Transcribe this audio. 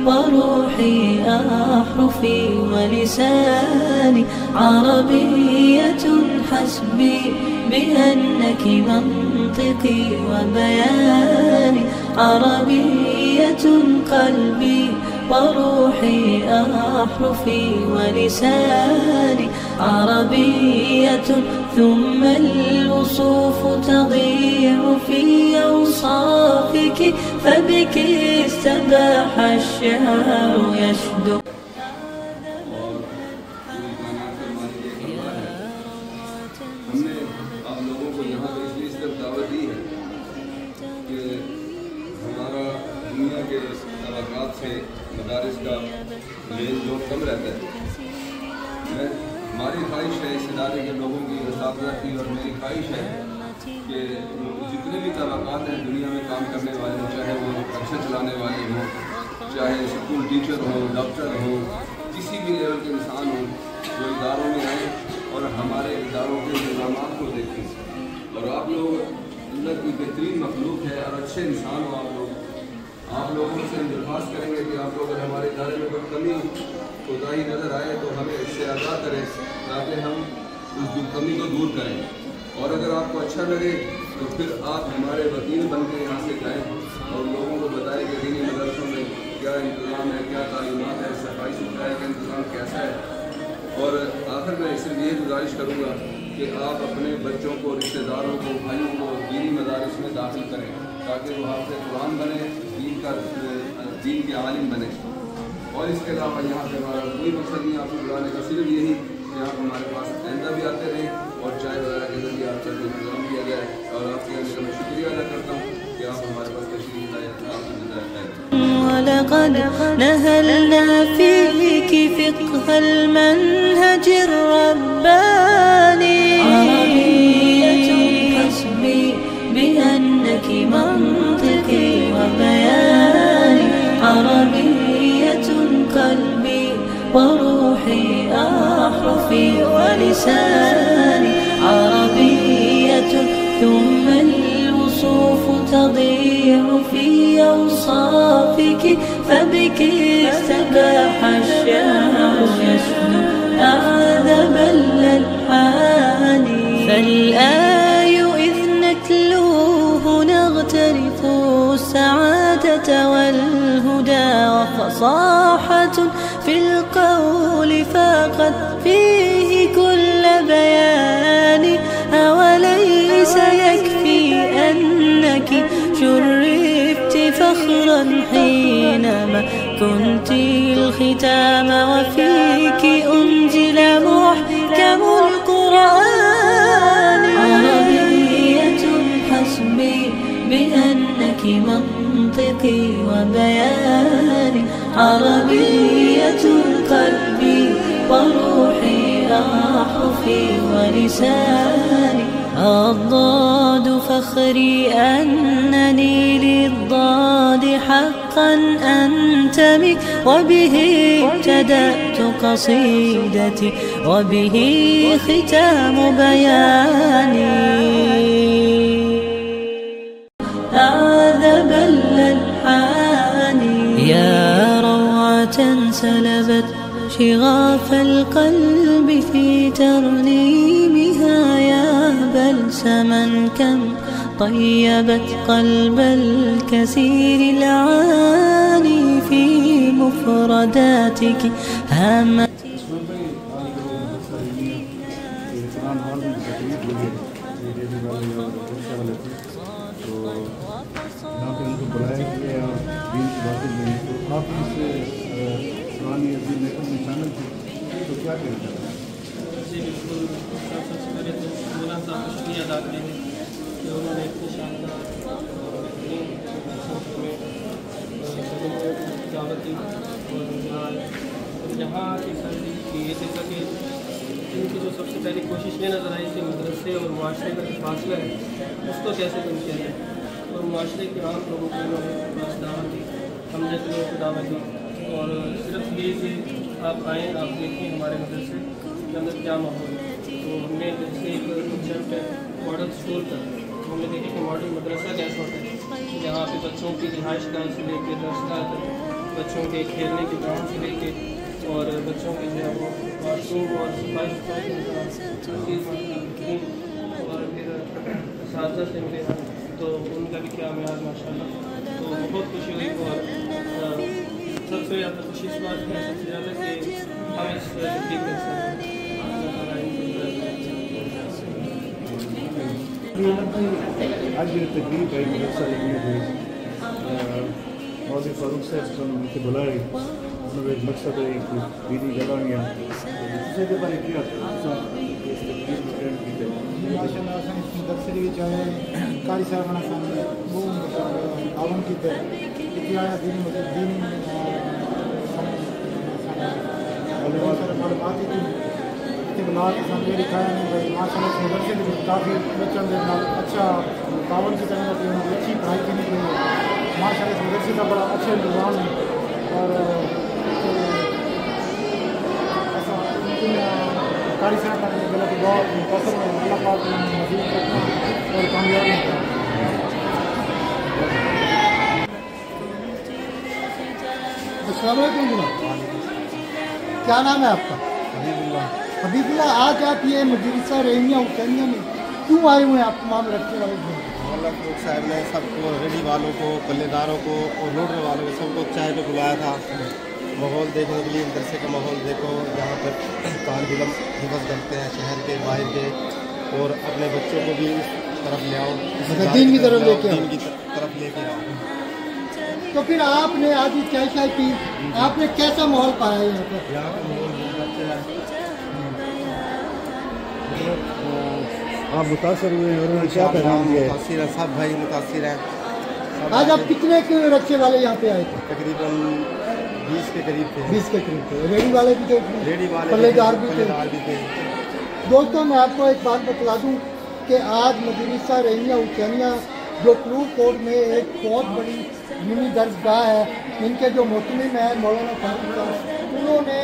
وروحي أحرفي ولساني عربية حسبي بأنك منطقي وبياني عربية قلبي وروحي أحرفي ولساني عربية ثم الوصوف تضيع في أوصافك فبك استباح الشعر يشدو. हमने आप लोगों को यहाँ पे इसलिए सिर्फ दावत दी है कि हमारा दुनिया के तबक़ात से मदारिस का मेल जोल कम रहता है। हमारी ख्वाहिश है इस इदारे के लोगों की, असातिज़ा की और मेरी ख्वाहिश है कि जितने भी तबक़ात हैं दुनिया में काम करने वाले, चाहे वो रिक्शा चलाने वाले हों, चाहे स्कूल टीचर हो, डॉक्टर हो, किसी भी लेवल के इंसान हो, जो इदारों में आए और हमारे इदारों के इंतज़ामात को देखें। और आप लोग अल्लाह की बेहतरीन मखलूक है और अच्छे इंसान हो आप लोगों से दरख्वास्त करेंगे कि आप लोग अगर हमारे इदारे में कोई कमी कोताही नज़र आए तो हमें इससे आगाह करें ताकि हम उस कमी को दूर करें। और अगर आपको अच्छा लगे तो फिर आप हमारे वकील बन के यहाँ से जाएँ और लोगों को बताएं कि दीनी मदरसों में क्या इंतज़ाम है, क्या तालीमात है, सफाई सुथराई का इंतज़ाम कैसा है। और आखिर में सिर्फ ये गुजारिश करूँगा कि आप अपने बच्चों को, रिश्तेदारों को, भाइयों को दीनी मदारिस में दाखिल करें ताकि वो हाफ़िज़ कुरान बने, दीन के आलिम बने। और इसके अलावा यहाँ पे हमारा कोई मकसद नहीं आपको बुलाने का, सिर्फ यही कि आप हमारे पास आइंदा भी आते रहें और चाय वगैरह के ज़रिए आपका जो इंतज़ाम किया जाए। और आपके लिए मैं शुक्रिया अदा करता हूँ कि आप हमारे पास तशरीफ़ लाए। ولقد نهلنا فيك فقه المنهج الرباني عربية حسبي بأنك منطقي وبياني عربية قلبي وروحي أحرفي ولساني عربية ثم الوصوف تضيع في أوصافك فبك استباح الشعر يشدو أعذب الألحان فالآي إذ نتلوه نغترف السعادة والهدى وفصاحة في القول فقد فيه كل بيان أوليس يكفي أنك شرفت فخرا حينما كنت الختام وفيك أنزل محكم القرآن عربية حسبي بأنك منطقي وبياني عربية قلبي وروحي أحرفي ولساني الضاد فخري أنني للضاد حقا أنتمي وبه ابتدأت قصيدتي وبه ختام بياني أعذب الألحان يا روعة سلبت شغاف القلب في ترنيمها يا بلسما كم طيبت قلب الكثير العاني في مفرداتك هامت جی بالکل، سب سے پہلے تو مولانا صاحب کا شکریہ ادا کریں گے کہ انہوں نے اتنی شاندار دعوت دی اور یہاں کی سردی کی یہ دیکھا کہ ان کی جو سب سے پہلی کوشش یہ نظر آئی کہ مدرسے اور معاشرے کا جو فاصلہ ہے اس کو کیسے کم کیا جائے، اور معاشرے کے عام لوگوں کو انہوں نے پاس دعوت دی، ہم جیسے لوگوں کو دعوت دی، اور صرف یہ کہ آپ آئیں، آپ دیکھیں ہمارے مدرسے کے اندر کیا ماحول ہے۔ تو ہم نے جیسے ایک کنسیپٹ ہے ماڈل اسکول کا، ہم نے دیکھا کہ ماڈل مدرسہ کیسا ہوتا ہے، جہاں پہ بچوں کی رہائش گاہ سے لے کے درسگاہ تک बच्चों के खेलने के ग्राउंड से लेके और बच्चों के जो है वो वाशरूम और सफाई सुथराई और फिर साजा से मिले हैं तो उनका भी क्या म्यार माशाल्लाह, तो बहुत खुशी हुई। और सबसे ज़्यादा खुशी इस बात है सबसे ज़्यादा कि हम इस तकलीफ में आज ये तकलीफ है मदरसा लिखने की मौलवी फारूक साहब को मुझे बुलाए, उन्होंने एक मकसद है एक दीनी जगह में दूसरे के बारे किया माशाल्लाह से दरसरी चाहे कारी साहब बना सामने वो आवन की तरह इतिया दीनी मतलब दीनी मालूमात की इतलात सामने दिखाया नहीं भाई माशाल्लाह से दरसरी भी काफ़ी बच्चों के अच्छा कावन की तरह अच्छी पढ़ाई करने के लिए माशाल्लाह से दरसरी का बड़ा अच्छा इंतजाम है। और ऐसा कारी साहब का गलत बहुत मुतासर है, अल्लाह पाक मज़ीद रखना और कामयाबी अस्सलाम वालेकुम जनाब, क्या नाम है आपका? हबीबुल्ला। आज आप ये मदरसा रहीमिया हुसैनिया में क्यों आए हुए हैं आप तमाम लड़के वाले? मौलाना फारूक साहब ने सबको, रेडी वालों को, पल्लेदारों को और लोडर वालों को सबको चाय पे बुलाया था माहौल देखने के लिए। मदरसे का माहौल देखो, जहाँ पर तालिब इल्म हिफ़्ज़ करते हैं शहर के बाहर के, और अपने बच्चों को भी इस तरफ ले आओ, दीन की तरफ लेके आओ, दीन की तरफ लेके आओ। तो फिर आपने आज ये चाय शाय पी, आपने कैसा माहौल पाया यहाँ पर? यहाँ का माहौल बहुत अच्छा है। आप मुतासर हुए हैं, उन्होंने क्या पैगाम दिया है? मुतासिर है, सब भाई मुतासिर हैं। आज आप कितने के रक्षे वाले यहाँ पे आए थे? तकरीबन 20 के करीब थे। 20 के करीब थे। रेडी वाले भी थे, रेडी वाले पल्लेदार भी थे। थे। दोस्तों मैं आपको एक बात बतला दूं कि आज मदरसा रहीमिया हुसैनिया जो क्लू कोर्ट में एक बहुत बड़ी दीनी दरसगाह है, इनके जो मोहतमिम है मौलाना फारूक साहब, उन्होंने